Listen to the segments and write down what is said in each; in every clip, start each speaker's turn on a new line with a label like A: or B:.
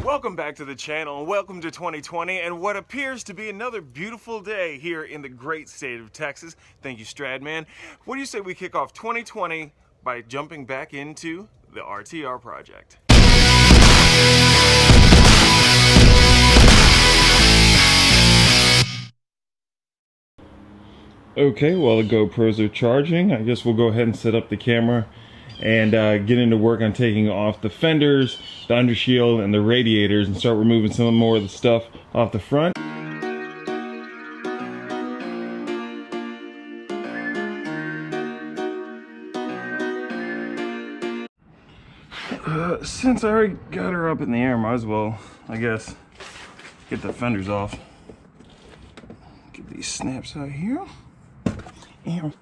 A: Welcome back to the channel and welcome to 2020 and what appears to be another beautiful day here in the great state of Texas. Thank you, Stradman. What do you say we kick off 2020 by jumping back into the RTR project? Okay, while the GoPros are charging, I guess we'll go ahead and set up the camera and get into work on taking off the fenders, the undershield, and the radiators and start removing some more of the stuff off the front. Since I already got her up in the air, might as well, I guess, get the fenders off. Get these snaps out here. And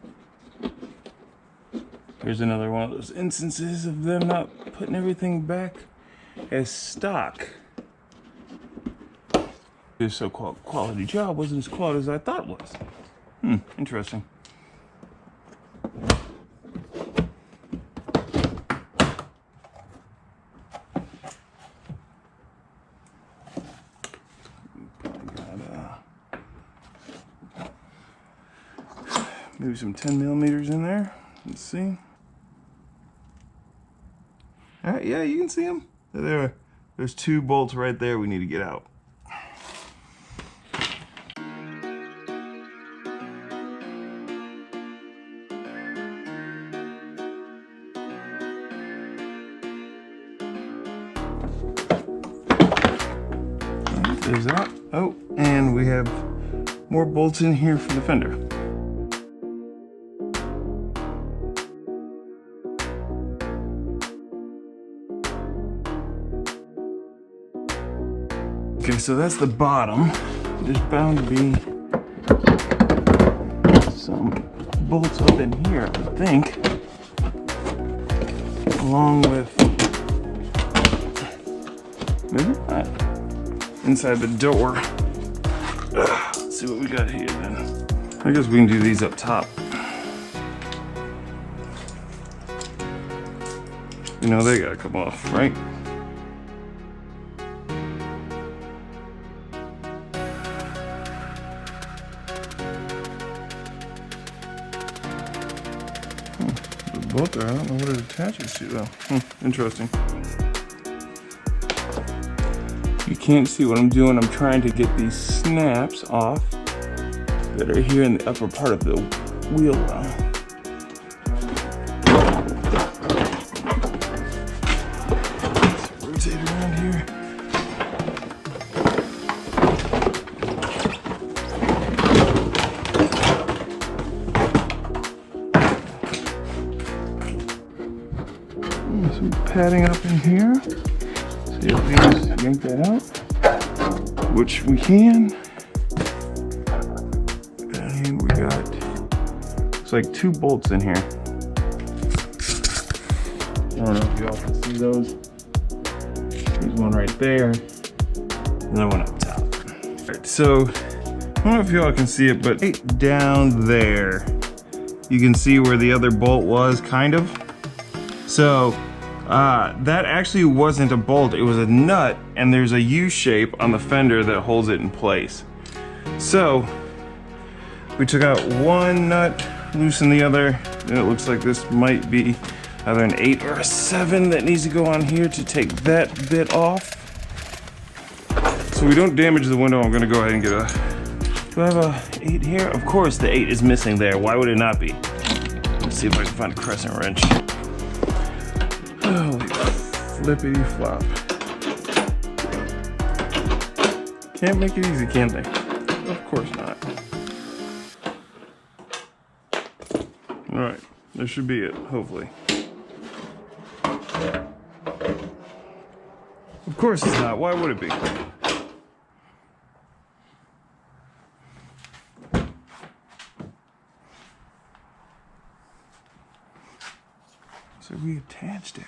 A: here's another one of those instances of them not putting everything back as stock. This so-called quality job wasn't as quality as I thought it was. Interesting. Maybe some 10 millimeters in there. Let's see. All right, yeah, you can see them. There's two bolts right there we need to get out. There's that. Oh, and we have more bolts in here for the fender. Okay, so that's the bottom. There's bound to be some bolts up in here, I would think, along with, maybe not, inside the door. Let's see what we got here then. I guess we can do these up top. You know, they gotta come off, right? Both there, I don't know what it attaches to though. Interesting. You can't see what I'm doing. I'm trying to get these snaps off that are here in the upper part of the wheel well. Let's rotate around here. Some padding up in here. See if we can just yank that out, which we can. And we got, it's like two bolts in here. I don't know if y'all can see those. There's one right there, and then one up top. All right, so I don't know if y'all can see it, but right down there, you can see where the other bolt was, kind of. So that actually wasn't a bolt, it was a nut, and there's a U shape on the fender that holds it in place. So we took out one nut, loosened the other, and it looks like this might be either an 8 or a 7 that needs to go on here to take that bit off. So we don't damage the window. I'm gonna go ahead and get a, do I have a 8 here? Of course the 8 is missing there, why would it not be? Let's see if I can find a crescent wrench. Holy flippity flop. Can't make it easy, can they? Of course not. Alright, this should be it, hopefully. Of course it's not, why would it be? So we attached it.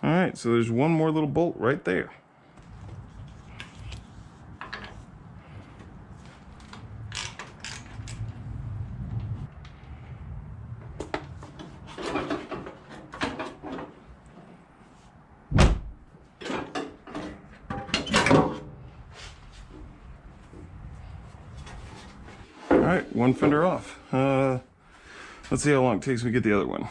A: All right, so there's one more little bolt right there. right, one fender off. Let's see how long it takes me to get the other one.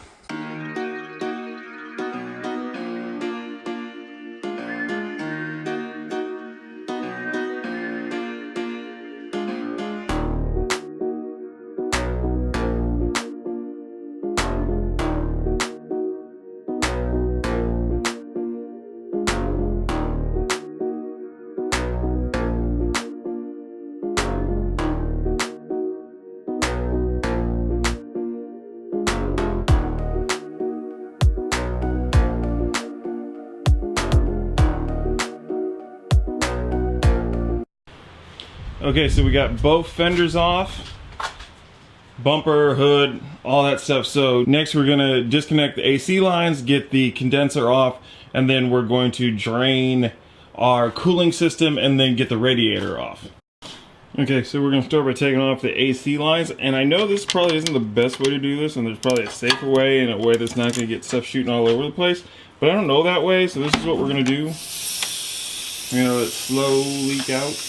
A: Okay, so we got both fenders off, bumper, hood, all that stuff. So next we're gonna disconnect the AC lines, get the condenser off, and then we're going to drain our cooling system and then get the radiator off. Okay, so we're gonna start by taking off the AC lines, and I know this probably isn't the best way to do this, and there's probably a safer way and a way that's not gonna get stuff shooting all over the place, but I don't know that way, so this is what we're gonna do. We're gonna let it slowly leak out.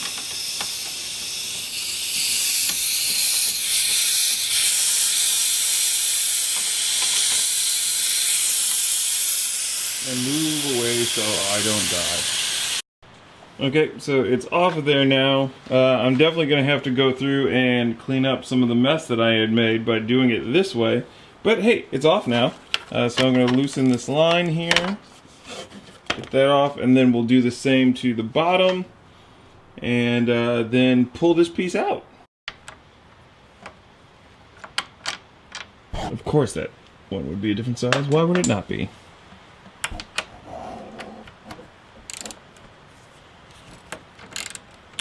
A: And move away so I don't die. Okay, so it's off of there now. I'm definitely going to have to go through and clean up some of the mess that I had made by doing it this way. But hey, it's off now. So I'm going to loosen this line here. Get that off, and then we'll do the same to the bottom. And then pull this piece out. Of course that one would be a different size. Why would it not be?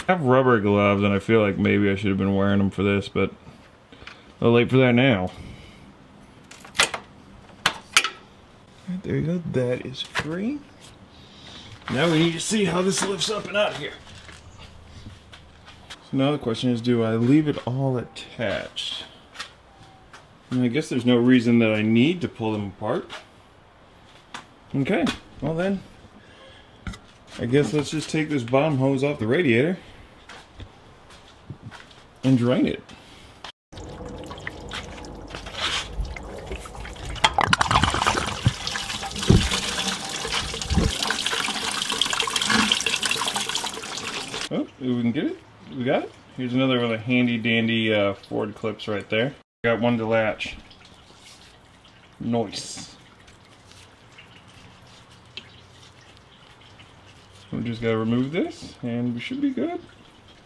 A: I have rubber gloves, and I feel like maybe I should have been wearing them for this, but a little late for that now. Right, there you go. That is free. Now we need to see how this lifts up and out of here. So now the question is, do I leave it all attached? And I guess there's no reason that I need to pull them apart. Okay, well then, I guess let's just take this bottom hose off the radiator and drain it. Oh, we can get it? We got it? Here's another one of the handy dandy Ford clips right there. Got one to latch. Nice. We just gotta remove this and we should be good.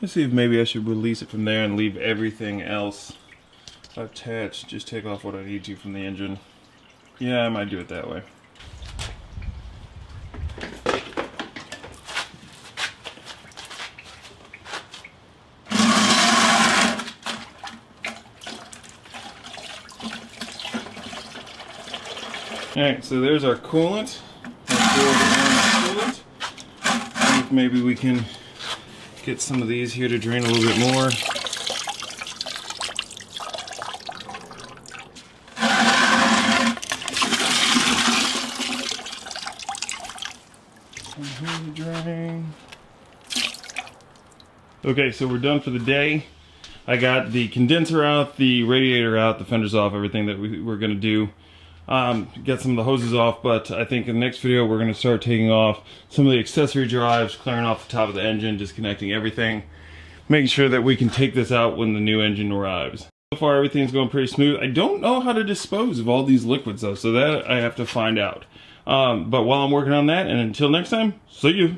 A: Let's see if maybe I should release it from there and leave everything else attached. Just take off what I need to from the engine. Yeah, I might do it that way. Alright, so there's our coolant. Maybe we can get some of these here to drain a little bit more. Drain. Okay, so we're done for the day. I got the condenser out, the radiator out, the fenders off, everything that we're going to do. Get some of the hoses off, but I think in the next video we're going to start taking off some of the accessory drives, clearing off the top of the engine, disconnecting everything, making sure that we can take this out when the new engine arrives. So far everything's going pretty smooth. I don't know how to dispose of all these liquids though, so that I have to find out. But while I'm working on that, and until next time, see you.